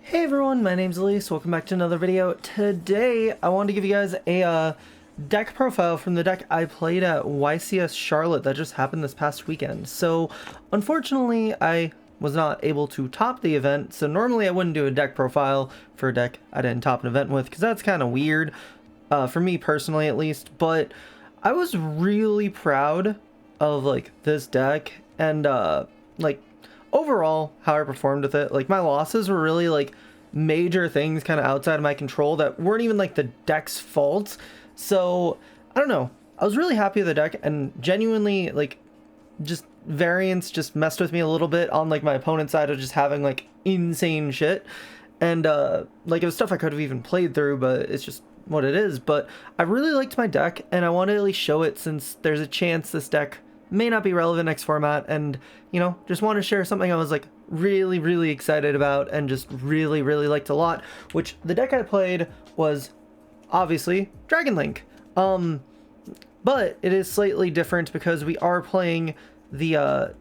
Hey everyone, my name's Alyse, welcome back to another video. Today, I wanted to give you guys a deck profile from the deck I played at YCS Charlotte that just happened this past weekend. So, unfortunately, I was not able to top the event, so normally I wouldn't do a deck profile for a deck I didn't top an event with, because that's kind of weird, for me personally at least, but I was really proud of, like, this deck, and, like, overall, how I performed with it. Like, my losses were really, like, major things kind of outside of my control that weren't even, like, the deck's fault. So, I don't know. I was really happy with the deck, and genuinely, like, just variance just messed with me a little bit on, like, my opponent's side of just having, like, insane shit. And, like, it was stuff I could have even played through, but it's just what it is. But I really liked my deck, and I wanted to at least show it since there's a chance this deck may not be relevant next format, and you know, just want to share something I was like really excited about and just really liked a lot, which the deck I played was obviously Dragon Link, but it is slightly different because we are playing the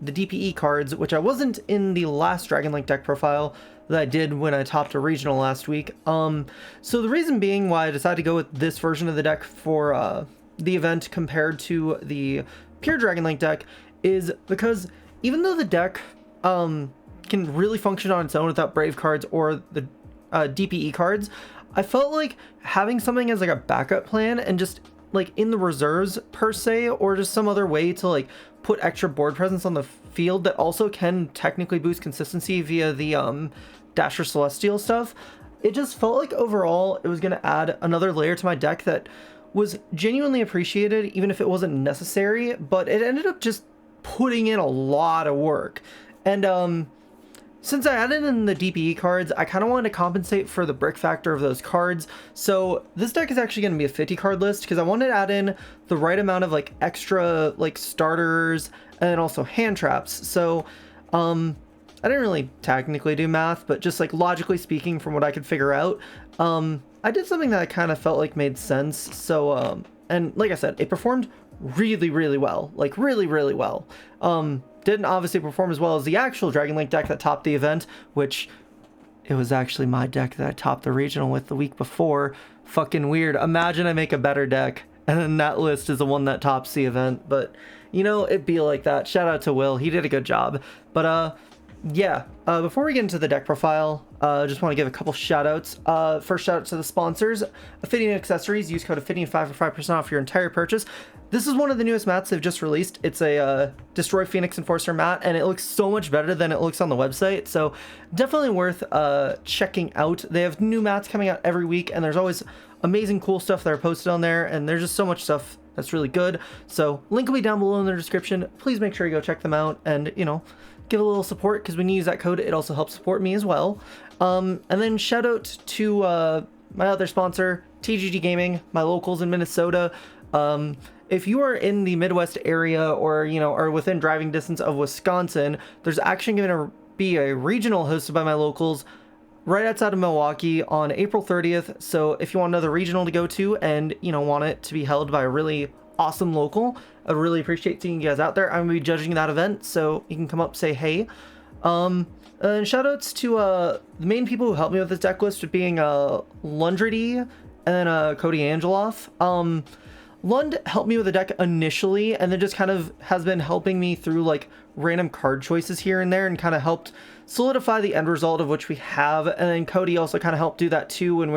DPE cards, which I wasn't in the last Dragon Link deck profile that I did when I topped a regional last week. So the reason being why I decided to go with this version of the deck for the event compared to the pure Dragon Link deck is because even though the deck can really function on its own without Brave cards or the DPE cards, I felt like having something as like a backup plan and just like in the reserves per se, or just some other way to like put extra board presence on the field that also can technically boost consistency via the Dasher Celestial stuff, it just felt like overall it was going to add another layer to my deck that was genuinely appreciated, even if it wasn't necessary, but it ended up just putting in a lot of work. And since I added in the DPE cards, I kind of wanted to compensate for the brick factor of those cards. So this deck is actually going to be a 50 card list because I wanted to add in the right amount of like extra like starters and then also hand traps. So I didn't really technically do math, but just like logically speaking from what I could figure out, I did something that I kind of felt like made sense. So, and like I said, it performed really well, like really well. Didn't obviously perform as well as the actual Dragon Link deck that topped the event, which it was actually my deck that I topped the regional with the week before. Fucking weird. Imagine I make a better deck and then that list is the one that tops the event, but you know, it'd be like that. Shout out to Will. He did a good job. But, yeah, before we get into the deck profile, just want to give a couple shout outs. First shout out to the sponsors, Ophidian Accessories. Use code Ophidian5 for 5% off your entire purchase. This is one of the newest mats they've just released. It's a Destroy Phoenix Enforcer mat, and it looks so much better than it looks on the website, so definitely worth checking out. They have new mats coming out every week, and there's always amazing cool stuff that are posted on there, and there's just so much stuff that's really good. So link will be down below in the description. Please make sure you go check them out and, you know, give a little support, because when you use that code, it also helps support me as well. And then shout out to my other sponsor, TGG Gaming, my locals in Minnesota. If you are in the Midwest area or, you know, are within driving distance of Wisconsin, there's actually going to be a regional hosted by my locals right outside of Milwaukee on April 30th. So if you want another regional to go to and, you know, want it to be held by a really awesome local, I really appreciate seeing you guys out there. I'm gonna be judging that event, so you can come up, say hey. And shout outs to the main people who helped me with this deck list, being Lundredy and then Cody Angeloff. Lund helped me with the deck initially, and then just kind of has been helping me through like random card choices here and there, and kind of helped solidify the end result of which we have. And then Cody also kind of helped do that too when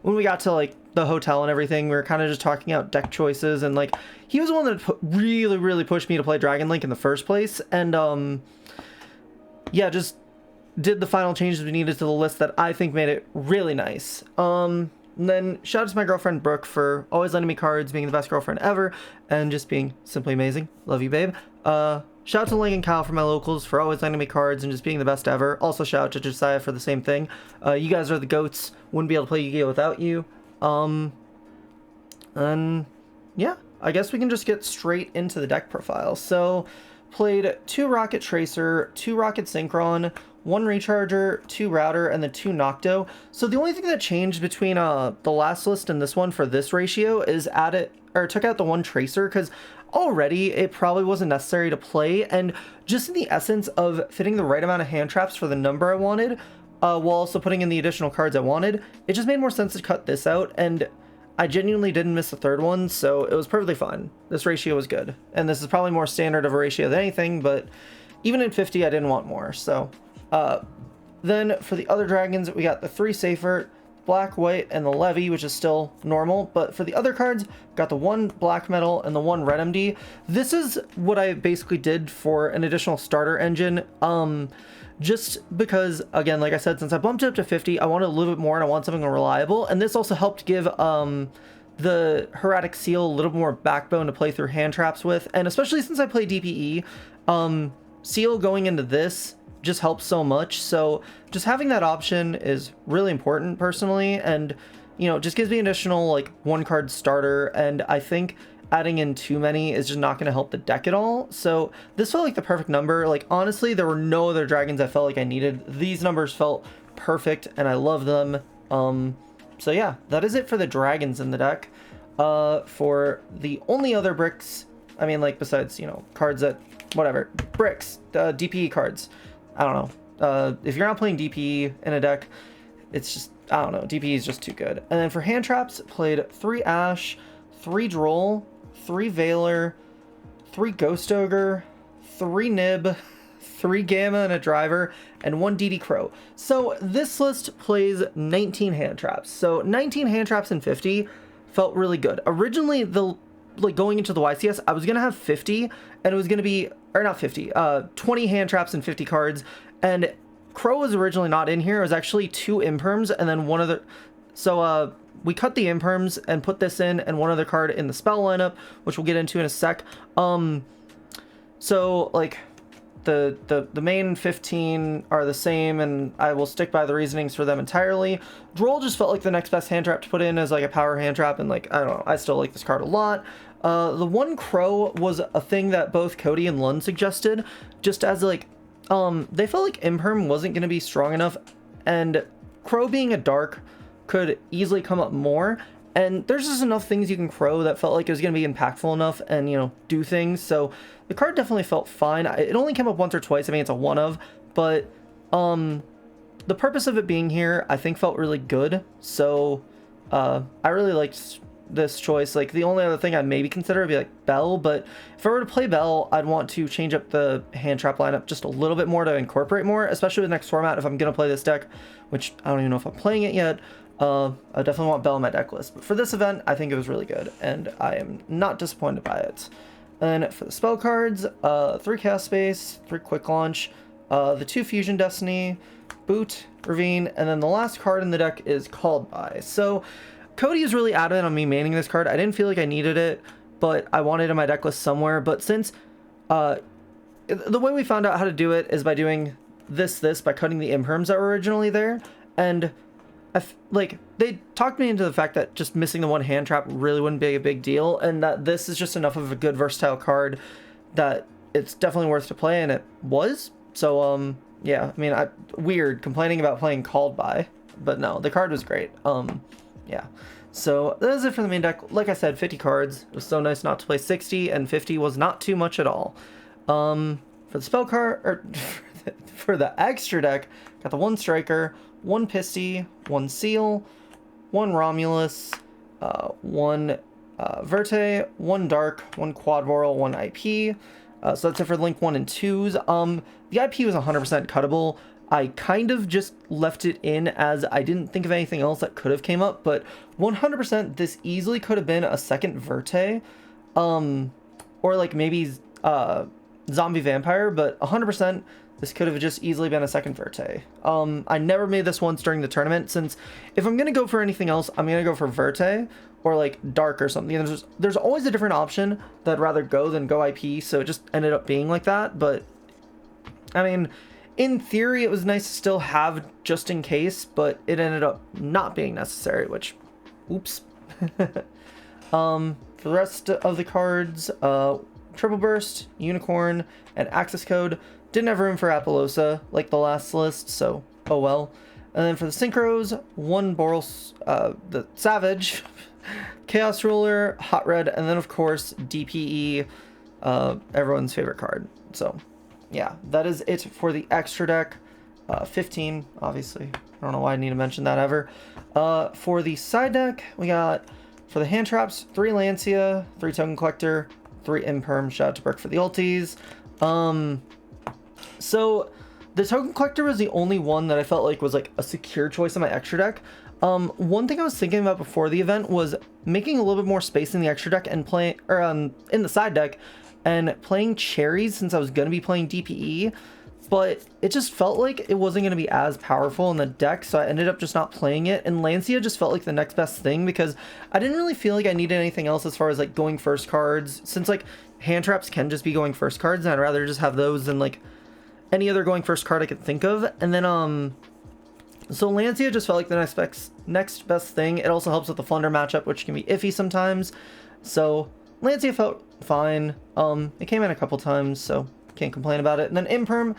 we got to like the hotel and everything. We were kind of just talking out deck choices, and like he was the one that really pushed me to play Dragon Link in the first place, and yeah, just did the final changes we needed to the list that I think made it really nice. And then shout out to my girlfriend Brooke for always lending me cards, being the best girlfriend ever, and just being simply amazing. Love you, babe. Shout out to Link and Kyle for my locals for always lending me cards and just being the best ever. Also shout out to Josiah for the same thing. You guys are the goats. Wouldn't be able to play Yu-Gi-Oh without you. And yeah, I guess we can just get straight into the deck profile. So played 2 Rocket Tracer, 2 Rocket Synchron, 1 Recharger, 2 Router, and then 2 Nocto. So the only thing that changed between the last list and this one for this ratio is took out the 1 Tracer, because already it probably wasn't necessary to play, and just in the essence of fitting the right amount of hand traps for the number I wanted, while also putting in the additional cards I wanted. It just made more sense to cut this out, and I genuinely didn't miss the third one, so it was perfectly fine. This ratio was good, and this is probably more standard of a ratio than anything, but even in 50 I didn't want more. So then for the other dragons, we got the 3 Safer, Black, White, and the Levy, which is still normal. But for the other cards, got the 1 Black Metal and the 1 Red MD. This is what I basically did for an additional starter engine. Just because, again, like I said, since I bumped it up to 50, I wanted a little bit more and I want something reliable. And this also helped give the Hieratic Seal a little more backbone to play through hand traps with. And especially since I play DPE, Seal going into this just helps so much. So just having that option is really important personally, and you know, just gives me an additional like 1 card starter, and I think adding in too many is just not going to help the deck at all. So this felt like the perfect number. Like honestly, there were no other dragons I felt like I needed. These numbers felt perfect and I love them. So yeah, that is it for the dragons in the deck. For the only other bricks, I mean, like besides, you know, cards that whatever, bricks, DPE cards, I don't know. If you're not playing DPE in a deck, it's just, I don't know, DPE is just too good. And then for hand traps, played 3 Ash, 3 Droll, 3 Veiler, 3 Ghost Ogre, 3 Nib, 3 Gamma and a Driver, and 1 DD Crow. So this list plays 19 hand traps. So 19 hand traps in 50 felt really good. Originally, like going into the YCS, I was gonna have 50, and it was gonna be, or not 50, 20 hand traps and 50 cards, and Crow was originally not in here. It was actually 2 imperms and then 1 other. So we cut the imperms and put this in, and 1 other card in the spell lineup, which we'll get into in a sec. So like the main 15 are the same, and I will stick by the reasonings for them entirely. Droll just felt like the next best hand trap to put in as like a power hand trap, and like, I don't know, I still like this card a lot. The 1 Crow was a thing that both Cody and Lund suggested, just as like, they felt like Imperm wasn't going to be strong enough, and Crow being a dark could easily come up more, and there's just enough things you can Crow that felt like it was going to be impactful enough and, you know, do things. So the card definitely felt fine. It only came up once or twice. I mean, it's a 1 of, but the purpose of it being here, I think, felt really good. So I really liked this choice. Like, the only other thing I'd maybe consider would be like Bell, but if I were to play Bell, I'd want to change up the hand trap lineup just a little bit more to incorporate more, especially with next format if I'm going to play this deck, which I don't even know if I'm playing it yet. I definitely want Bell in my deck list, but for this event, I think it was really good, and I am not disappointed by it. And for the spell cards, 3 Chaos Space, 3 Quick Launch, the 2 Fusion Destiny, Boot, Ravine, and then the last card in the deck is Called By. So Cody is really adamant on me maining this card. I didn't feel like I needed it, but I wanted it in my deck list somewhere. But since the way we found out how to do it is by doing this by cutting the imperms that were originally there, and like they talked me into the fact that just missing the 1 hand trap really wouldn't be a big deal, and that this is just enough of a good versatile card that it's definitely worth to play, and it was. So yeah, I mean, weird complaining about playing Called By, but no, the card was great. Yeah, so that is it for the main deck. Like I said, 50 cards. It was so nice not to play 60, and 50 was not too much at all. For the spell card, or for the extra deck, got the 1 Striker, 1 Pisty, 1 Seal, 1 Romulus, 1 Verte, 1 Dark, 1 Quad Boral, 1 IP. So that's it for Link 1 and 2s. The IP was 100% cuttable. I kind of just left it in as I didn't think of anything else that could have came up, but 100% this easily could have been a second Verte, or like maybe Zombie Vampire, but 100% this could have just easily been a second Verte. I never made this once during the tournament, since if I'm going to go for anything else, I'm going to go for Verte or like Dark or something. There's always a different option that I'd rather go than go IP, so it just ended up being like that. But I mean, in theory, it was nice to still have just in case, but it ended up not being necessary, which, oops. For the rest of the cards, Triple Burst, Unicorn, and Access Code. Didn't have room for Appaloosa like the last list, so oh well. And then for the Synchros, 1 Boros, the Savage, Chaos Ruler, Hot Red, and then of course DPE, everyone's favorite card. So yeah, that is it for the extra deck. 15, obviously. I don't know why I need to mention that ever. For the side deck, we got, for the hand traps, 3 Lancia, 3 Token Collector, 3 Imperm. Shout out to Brick for the ultis. So the Token Collector was the only one that I felt like was like a secure choice in my extra deck. One thing I was thinking about before the event was making a little bit more space in the extra deck and playing, or in the side deck, and playing cherries since I was going to be playing DPE, but it just felt like it wasn't going to be as powerful in the deck, so I ended up just not playing it, and Lancia just felt like the next best thing because I didn't really feel like I needed anything else as far as like going first cards, since like hand traps can just be going first cards, and I'd rather just have those than like any other going first card I could think of. And then so Lancia just felt like the next best thing. It also helps with the Flunder matchup, which can be iffy sometimes. So Lancia felt fine. It came in a couple times, so can't complain about it. And then Imperm,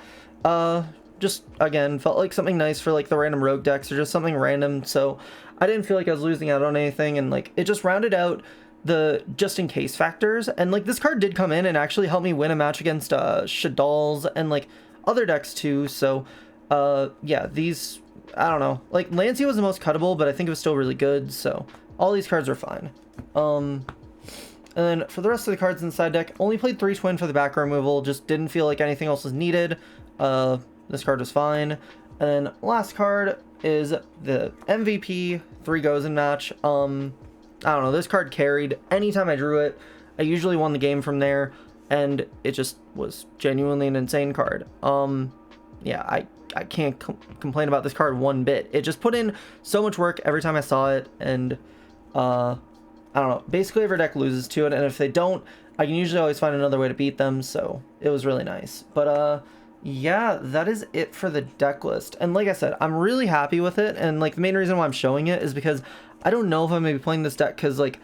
just again felt like something nice for like the random rogue decks or just something random. So I didn't feel like I was losing out on anything, and like it just rounded out the just in case factors. And like this card did come in and actually help me win a match against Shadal's and like other decks too. So yeah, these, I don't know, like Lancia was the most cuttable, but I think it was still really good, so all these cards are fine. And then for the rest of the cards in the side deck, only played 3 Twin for the back removal, just didn't feel like anything else was needed. This card was fine. And then last card is the MVP 3 goes in match. I don't know, this card carried anytime I drew it. I usually won the game from there, and it just was genuinely an insane card. Yeah, I can't complain about this card one bit. It just put in so much work every time I saw it, and I don't know, basically every deck loses to it, and if they don't, I can usually always find another way to beat them, so it was really nice. But yeah, that is it for the deck list. And like I said, I'm really happy with it, and like the main reason why I'm showing it is because I don't know if I'm gonna be playing this deck because like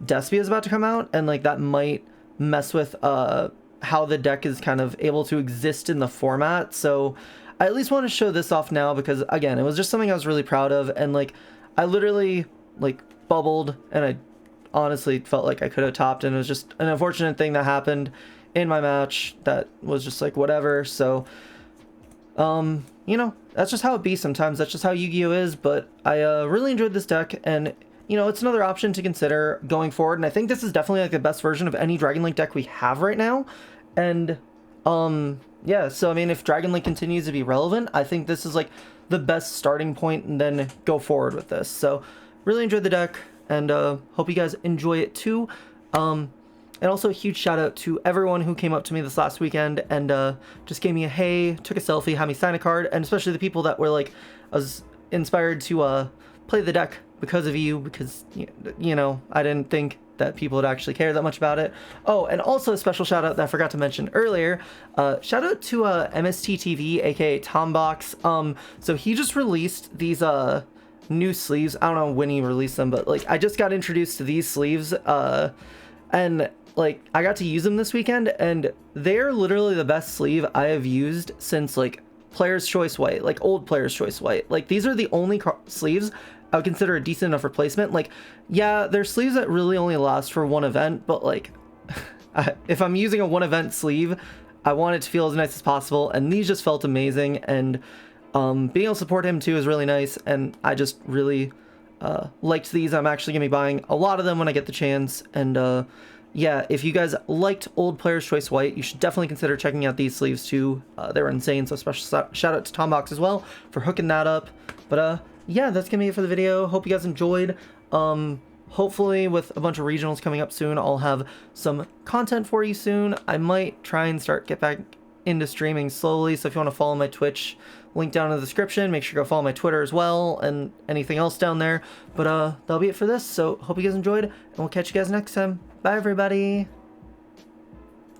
Despia is about to come out, and like that might mess with how the deck is kind of able to exist in the format. So I at least want to show this off now because again, it was just something I was really proud of, and like I literally like bubbled, and I honestly felt like I could have topped, and it was just an unfortunate thing that happened in my match that was just like whatever. So you know, that's just how it be sometimes. That's just how Yu-Gi-Oh is. But I really enjoyed this deck, and you know, it's another option to consider going forward, and I think this is definitely like the best version of any Dragon Link deck we have right now. And yeah, so I mean, if Dragon Link continues to be relevant, I think this is like the best starting point, and then go forward with this. So really enjoyed the deck, and hope you guys enjoy it too. And also a huge shout out to everyone who came up to me this last weekend and just gave me a hey, took a selfie, had me sign a card, and especially the people that were like, I was inspired to play the deck because of you, because you know, I didn't think that people would actually care that much about it. Oh, and also a special shout out that I forgot to mention earlier. Shout out to MSTTV, aka Tombox. So he just released these new sleeves. I don't know when he released them, but like I just got introduced to these sleeves, and like I got to use them this weekend, and they're literally the best sleeve I have used since like Player's Choice White, like old Player's Choice White. Like these are the only sleeves I would consider a decent enough replacement. Like, yeah, they're sleeves that really only last for one event, but like if I'm using a one event sleeve, I want it to feel as nice as possible, and these just felt amazing. And being able to support him too is really nice, and I just really liked these. I'm actually gonna be buying a lot of them when I get the chance. And yeah, if you guys liked old Player's Choice White, you should definitely consider checking out these sleeves too. They were insane, so special shout out to Tombox as well for hooking that up. But yeah, that's gonna be it for the video. Hope you guys enjoyed. Hopefully with a bunch of regionals coming up soon, I'll have some content for you soon. I might try and get back into streaming slowly, so if you want to follow my Twitch, link down in the description. Make sure you go follow my Twitter as well, and anything else down there. But that'll be it for this, so hope you guys enjoyed, and we'll catch you guys next time. Bye everybody!